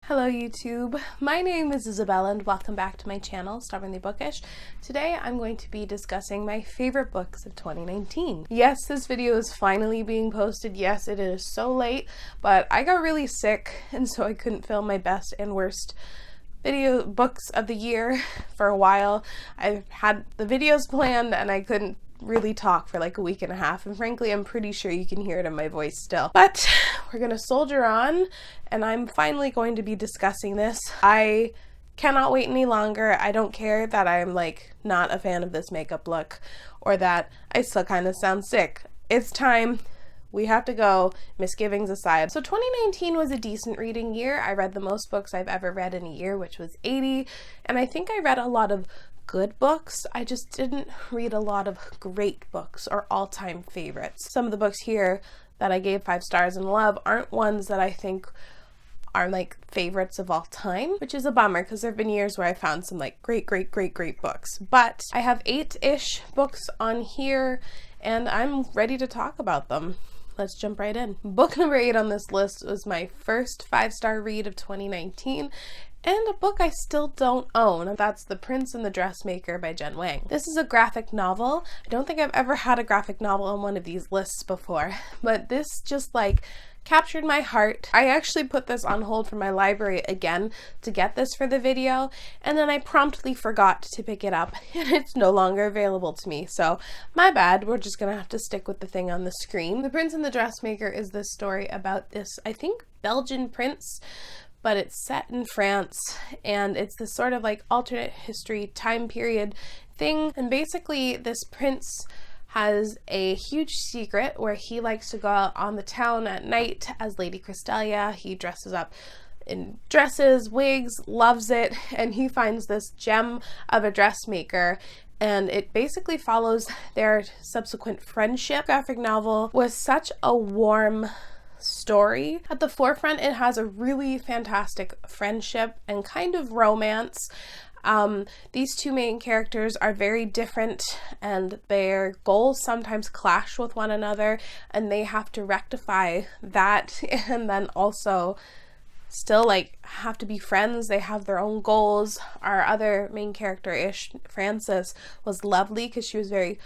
Hello YouTube, my name is Isabella and welcome back to my channel, Stubbornly Bookish. Today I'm going to be discussing my favorite books of 2019. Yes, this video is finally being posted. Yes, it is so late, but I got really sick and so I couldn't film my best and worst video books of the year for a while. I had the videos planned and I couldn't really talk for like a week and a half, and frankly I'm pretty sure you can hear it in my voice still. But we're gonna soldier on and I'm finally going to be discussing this. I cannot wait any longer. I don't care that I'm like not a fan of this makeup look or that I still kind of sound sick. It's time. We have to go, misgivings aside. So 2019 was a decent reading year. I read the most books I've ever read in a year, which was 80, and I think I read a lot of good books. I just didn't read a lot of great books or all-time favorites. Some of the books here that I gave 5 stars and love aren't ones that I think are like favorites of all time, which is a bummer because there have been years where I found some like great books. But I have 8-ish books on here and I'm ready to talk about them. Let's jump right in. Book number 8 on this list was my first 5-star read of 2019 and a book I still don't own. That's The Prince The Dressmaker by Jen Wang. This is a graphic novel. I don't think I've ever had a graphic novel on one of these lists before, but this just like captured my heart. I actually put this on hold for my library again to get this for the video, and then I promptly forgot to pick it up and it's no longer available to me, so my bad. We're just gonna have to stick with the thing on the screen. The Prince The Dressmaker is this story about this, I think, Belgian prince, but it's set in France and it's this sort of like alternate history time period thing, and basically this prince has a huge secret where he likes to go out on the town at night as Lady Cristelia. He dresses up in dresses, wigs, loves it, and he finds this gem of a dressmaker, and it basically follows their subsequent friendship. Graphic novel was such a warm story. At the forefront, it has a really fantastic friendship and kind of romance. These two main characters are very different and their goals sometimes clash with one another, and they have to rectify that and then also still like have to be friends. They have their own goals. Our other main character-ish, Frances, was lovely because she was very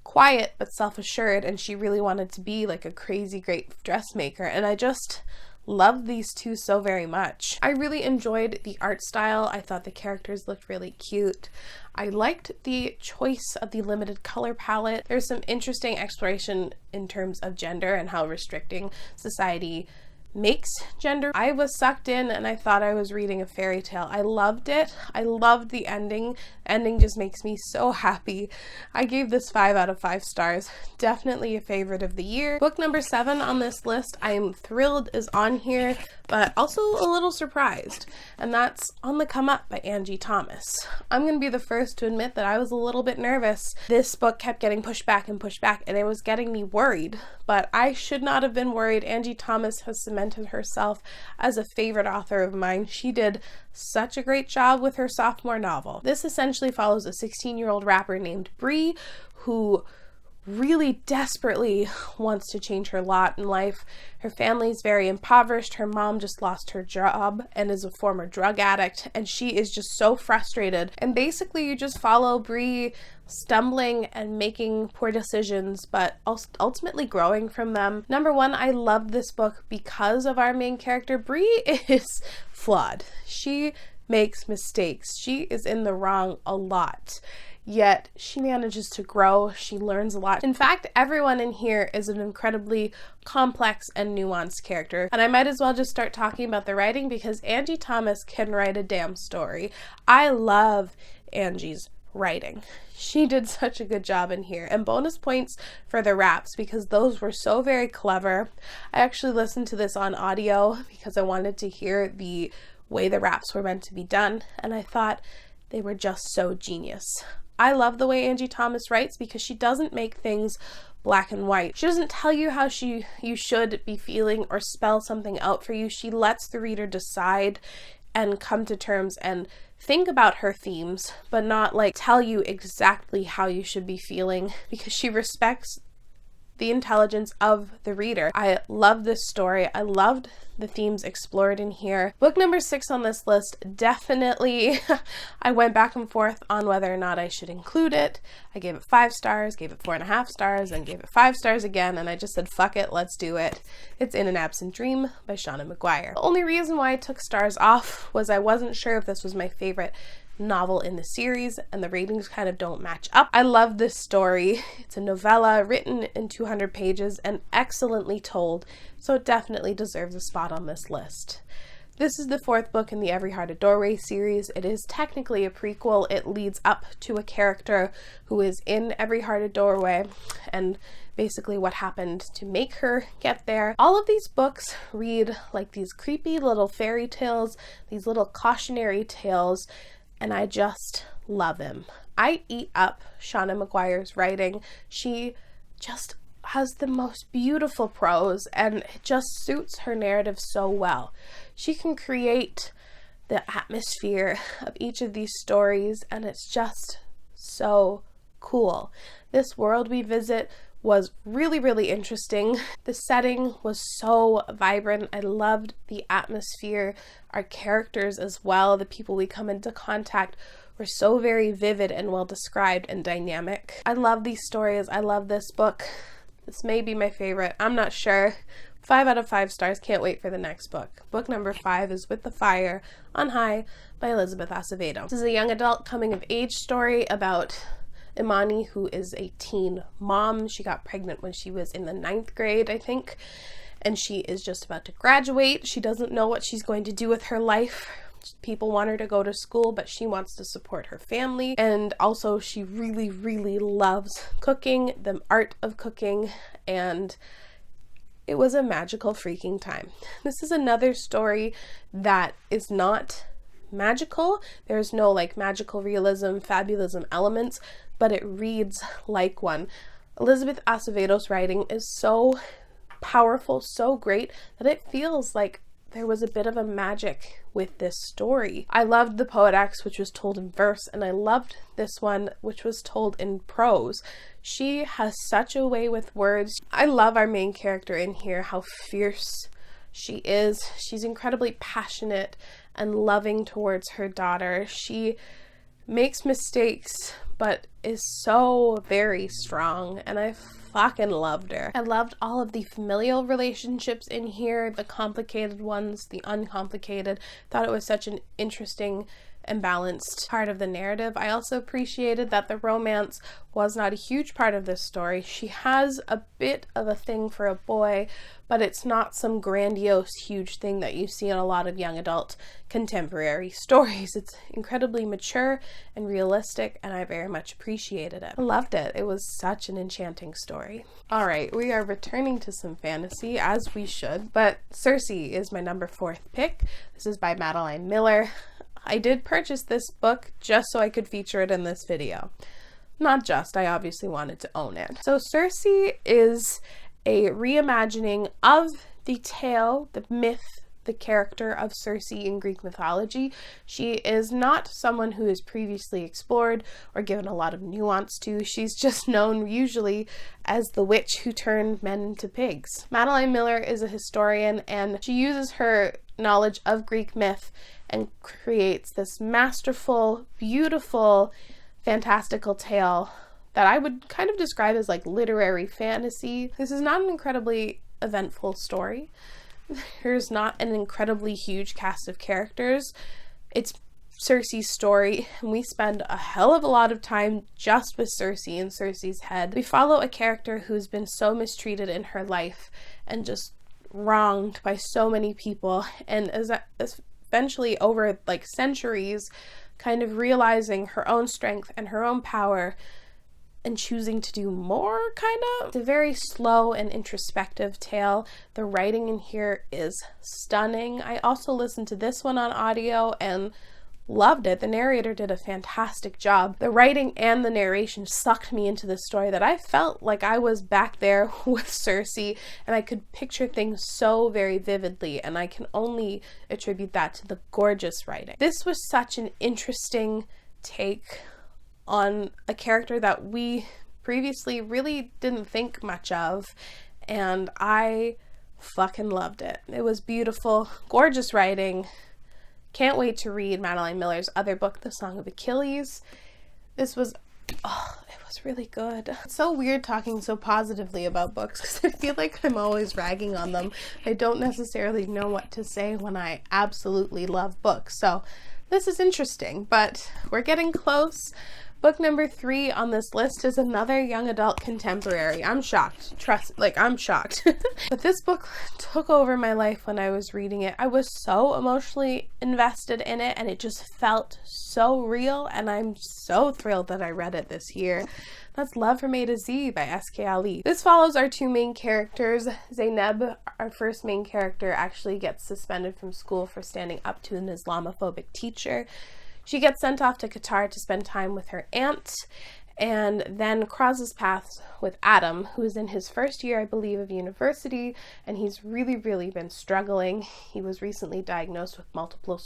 quiet but self-assured and she really wanted to be like a crazy great dressmaker, and I just love these two so very much. I really enjoyed the art style. I thought the characters looked really cute. I liked the choice of the limited color palette. There's some interesting exploration in terms of gender and how restricting society makes gender. I was sucked in and I thought I was reading a fairy tale. I loved it. I loved the ending. Ending just makes me so happy. I gave this 5 out of 5 stars. Definitely a favorite of the year. Book number 7 on this list, I am thrilled is on here, but also a little surprised, and that's On the Come Up by Angie Thomas. I'm gonna be the first to admit that I was a little bit nervous. This book kept getting pushed back and it was getting me worried, but I should not have been worried. Angie Thomas has cemented herself as a favorite author of mine. She did such a great job with her sophomore novel. This essentially follows a 16-year-old rapper named Bree who really desperately wants to change her lot in life. Her family's very impoverished. Her mom just lost her job and is a former drug addict, and she is just so frustrated. And basically you just follow Bree stumbling and making poor decisions, but ultimately growing from them. Number one, I love this book because of our main character. Bree is flawed. She makes mistakes. She is in the wrong a lot. Yet she manages to grow. She learns a lot. In fact, everyone in here is an incredibly complex and nuanced character. And I might as well just start talking about the writing because Angie Thomas can write a damn story. I love Angie's writing. She did such a good job in here, and bonus points for the raps because those were so very clever. I actually listened to this on audio because I wanted to hear the way the raps were meant to be done, and I thought they were just so genius. I love the way Angie Thomas writes because she doesn't make things black and white. She doesn't tell you how you should be feeling or spell something out for you. She lets the reader decide and come to terms and think about her themes, but not like tell you exactly how you should be feeling, because she respects the intelligence of the reader. I love this story. I loved the themes explored in here. Book number 6 on this list, definitely I went back and forth on whether or not I should include it. I gave it 5 stars, gave it 4.5 stars, and gave it 5 stars again, and I just said fuck it, let's do it. It's In an Absent Dream by Shauna Maguire. The only reason why I took stars off was I wasn't sure if this was my favorite novel in the series, and the ratings kind of don't match up. I love this story. It's a novella written in 200 pages and excellently told, so it definitely deserves a spot on this list. This is the 4th book in the Every Heart a Doorway series. It is technically a prequel. It leads up to a character who is in Every Heart a Doorway and basically what happened to make her get there. All of these books read like these creepy little fairy tales, these little cautionary tales, and I just love him. I eat up Shauna Maguire's writing. She just has the most beautiful prose, and it just suits her narrative so well. She can create the atmosphere of each of these stories, and it's just so cool. This world we visit was really, really interesting. The setting was so vibrant. I loved the atmosphere. Our characters as well, the people we come into contact, were so very vivid and well described and dynamic. I love these stories. I love this book. This may be my favorite. I'm not sure. 5 out of 5 stars. Can't wait for the next book. Book number 5 is With the Fire on High by Elizabeth Acevedo. This is a young adult coming of age story about Imani, who is a teen mom. She got pregnant when she was in the 9th grade, I think, and she is just about to graduate. She doesn't know what she's going to do with her life. People want her to go to school, but she wants to support her family, and also she really, really loves cooking, the art of cooking, and it was a magical freaking time. This is another story that is not magical. There's no like magical realism, fabulism elements, but it reads like one. Elizabeth Acevedo's writing is so powerful, so great, that it feels like there was a bit of a magic with this story. I loved the Poetex, which was told in verse, and I loved this one, which was told in prose. She has such a way with words. I love our main character in here, how fierce she is. She's incredibly passionate and loving towards her daughter. She makes mistakes, but is so very strong, and I fucking loved her. I loved all of the familial relationships in here, the complicated ones, the uncomplicated. Thought it was such an interesting and balanced part of the narrative. I also appreciated that the romance was not a huge part of this story. She has a bit of a thing for a boy, but it's not some grandiose, huge thing that you see in a lot of young adult contemporary stories. It's incredibly mature and realistic, and I very much appreciated it. I loved it. It was such an enchanting story. All right, we are returning to some fantasy, as we should, but Cersei is my number 4th pick. This is by Madeline Miller. I did purchase this book just so I could feature it in this video. Not just, I obviously wanted to own it. So Cersei is a reimagining of the tale, the myth, the character of Cersei in Greek mythology. She is not someone who is previously explored or given a lot of nuance to. She's just known usually as the witch who turned men into pigs. Madeline Miller is a historian, and she uses her knowledge of Greek myth and creates this masterful, beautiful, fantastical tale that I would kind of describe as like literary fantasy. This is not an incredibly eventful story. There's not an incredibly huge cast of characters. It's Cersei's story, and we spend a hell of a lot of time just with Cersei and Cersei's head. We follow a character who's been so mistreated in her life and just wronged by so many people, and is eventually over like centuries kind of realizing her own strength and her own power and choosing to do more, kind of. It's a very slow and introspective tale. The writing in here is stunning. I also listened to this one on audio and loved it. The narrator did a fantastic job. The writing and the narration sucked me into this story that I felt like I was back there with Cersei, and I could picture things so very vividly, and I can only attribute that to the gorgeous writing. This was such an interesting take on a character that we previously really didn't think much of, and I fucking loved it. It was beautiful, gorgeous writing. Can't wait to read Madeline Miller's other book, The Song of Achilles. This was, oh, it was really good. It's so weird talking so positively about books because I feel like I'm always ragging on them. I don't necessarily know what to say when I absolutely love books. So this is interesting, but we're getting close. Book number 3 on this list is another young adult contemporary. I'm shocked. I'm shocked. But this book took over my life when I was reading it. I was so emotionally invested in it, and it just felt so real, and I'm so thrilled that I read it this year. That's Love from A to Z by S.K. Ali. This follows our 2 main characters. Zainab, our first main character, actually gets suspended from school for standing up to an Islamophobic teacher. She gets sent off to Qatar to spend time with her aunt, and then crosses paths with Adam, who is in his first year, I believe, of university, and he's really been struggling. He was recently diagnosed with multiple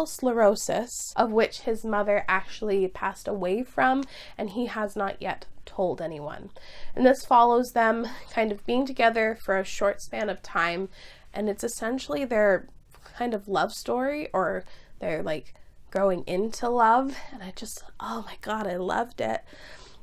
sclerosis, of which his mother actually passed away from, and he has not yet told anyone. And this follows them kind of being together for a short span of time, and it's essentially their kind of love story, or they're like growing into love. And I just, oh my god, I loved it.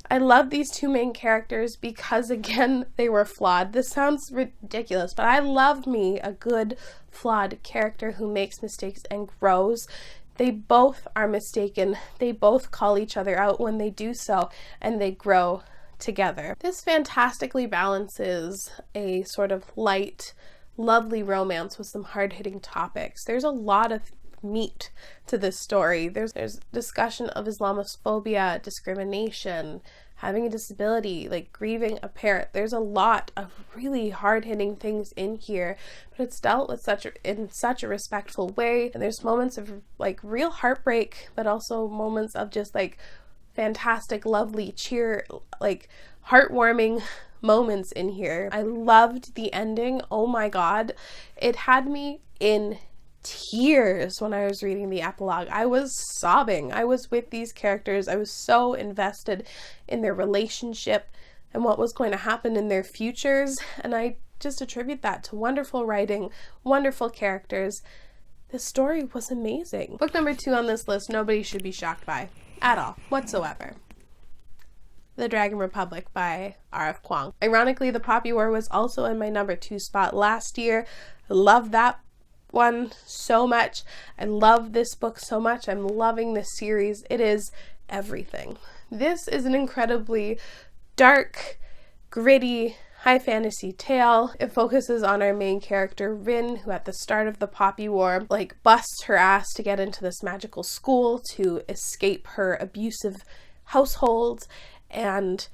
I love these 2 main characters because, again, they were flawed. This sounds ridiculous, but I love me a good flawed character who makes mistakes and grows. They both are mistaken. They both call each other out when they do so, and they grow together. This fantastically balances a sort of light, lovely romance with some hard-hitting topics. There's a lot of meat to this story. There's discussion of Islamophobia, discrimination, having a disability, like grieving a parent. There's a lot of really hard-hitting things in here, but it's dealt with in such a respectful way. And there's moments of like real heartbreak, but also moments of just like fantastic, lovely cheer, like heartwarming moments in here. I loved the ending. Oh my god, it had me in tears when I was reading the epilogue. I was sobbing. I was with these characters. I was so invested in their relationship and what was going to happen in their futures, and I just attribute that to wonderful writing, wonderful characters. The story was amazing. Book number 2 on this list, nobody should be shocked by at all, whatsoever. The Dragon Republic by R.F. Kuang. Ironically, The Poppy War was also in my number 2 spot last year. I love that one so much. I love this book so much. I'm loving this series. It is everything. This is an incredibly dark, gritty, high fantasy tale. It focuses on our main character, Rin, who at the start of the Poppy War, like, busts her ass to get into this magical school to escape her abusive household, and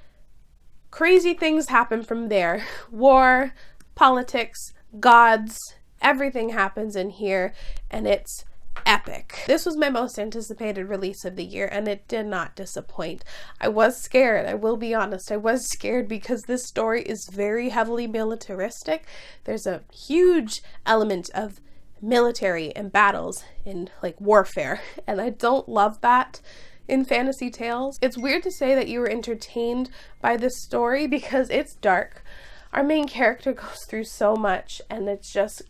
crazy things happen from there. War, politics, gods, everything happens in here, and it's epic. This was my most anticipated release of the year, and it did not disappoint. I was scared, I will be honest. I was scared because this story is very heavily militaristic. There's a huge element of military and battles in like warfare, and I don't love that in fantasy tales. It's weird to say that you were entertained by this story because it's dark. Our main character goes through so much, and it's just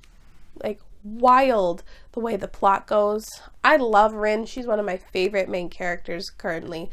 like wild the way the plot goes. I love Rin. She's one of my favorite main characters currently.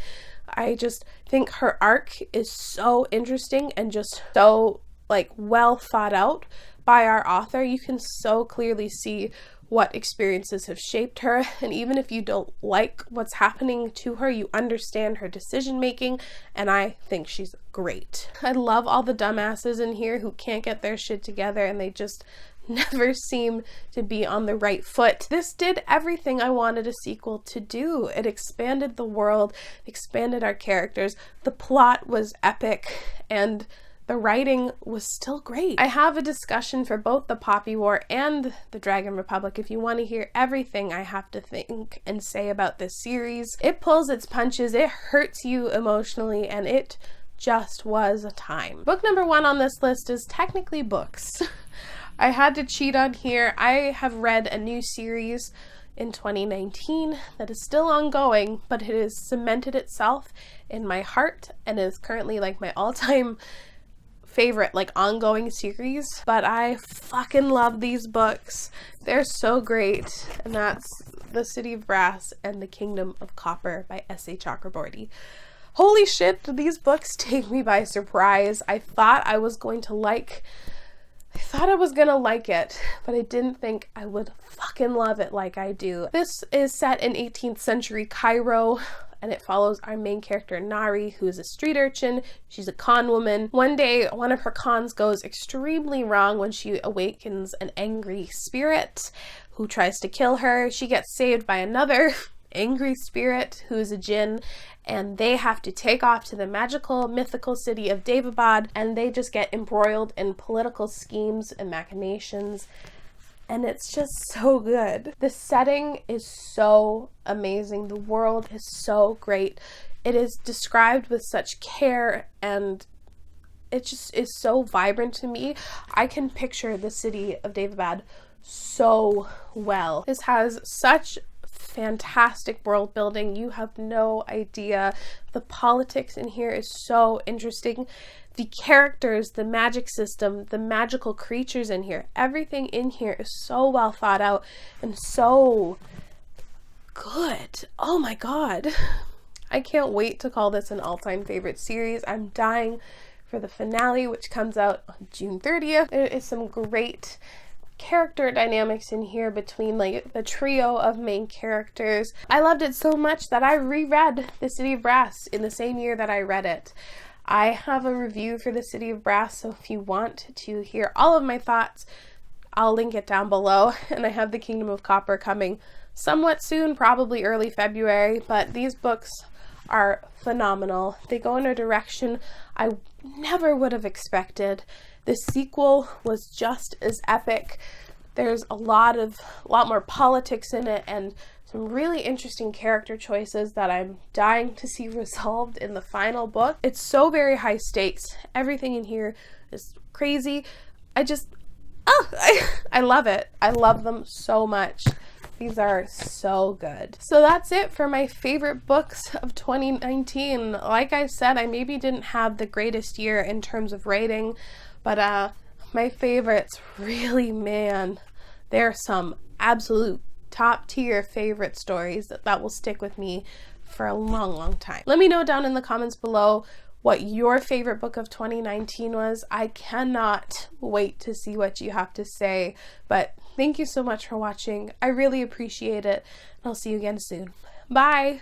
I just think her arc is so interesting and just so like well thought out by our author. You can so clearly see what experiences have shaped her, and even if you don't like what's happening to her, you understand her decision making, and I think she's great. I love all the dumbasses in here who can't get their shit together, and they just never seem to be on the right foot. This did everything I wanted a sequel to do. It expanded the world, expanded our characters, the plot was epic, and the writing was still great. I have a discussion for both The Poppy War and The Dragon Republic if you want to hear everything I have to think and say about this series. It pulls its punches, it hurts you emotionally, and it just was a time. Book number 1 on this list is technically books. I had to cheat on here. I have read a new series in 2019 that is still ongoing, but it has cemented itself in my heart and is currently like my all-time favorite like ongoing series. But I fucking love these books. They're so great. And that's The City of Brass and The Kingdom of Copper by S.A. Chakraborty. Holy shit, these books take me by surprise. I thought I was going to like it, but I didn't think I would fucking love it like I do. This is set in 18th century Cairo, and it follows our main character Nari, who is a street urchin. She's a con woman. One day, one of her cons goes extremely wrong when she awakens an angry spirit who tries to kill her. She gets saved by another angry spirit who is a djinn, and they have to take off to the magical mythical city of Daevabad, and they just get embroiled in political schemes and machinations, and it's just so good. The setting is so amazing. The world is so great. It is described with such care, and it just is so vibrant to me. I can picture the city of Daevabad so well. This has such fantastic world building. You have no idea. The politics in here is so interesting. The characters, the magic system, the magical creatures in here, everything in here is so well thought out and so good. Oh my god. I can't wait to call this an all-time favorite series. I'm dying for the finale, which comes out on June 30th. There is some great character dynamics in here between like the trio of main characters. I loved it so much that I reread The City of Brass in the same year that I read it. I have a review for The City of Brass, so if you want to hear all of my thoughts, I'll link it down below. And I have The Kingdom of Copper coming somewhat soon, probably early February, but these books are phenomenal. They go in a direction I never would have expected. The sequel was just as epic. There's a lot more politics in it and some really interesting character choices that I'm dying to see resolved in the final book. It's so very high stakes. Everything in here is crazy. I love it. I love them so much. These are so good. So that's it for my favorite books of 2019. Like I said, I maybe didn't have the greatest year in terms of rating, but my favorites, really, man, there are some absolute top tier favorite stories that will stick with me for a long time. Let me know down in the comments below what your favorite book of 2019 was. I cannot wait to see what you have to say, but thank you so much for watching. I really appreciate it, and I'll see you again soon. Bye!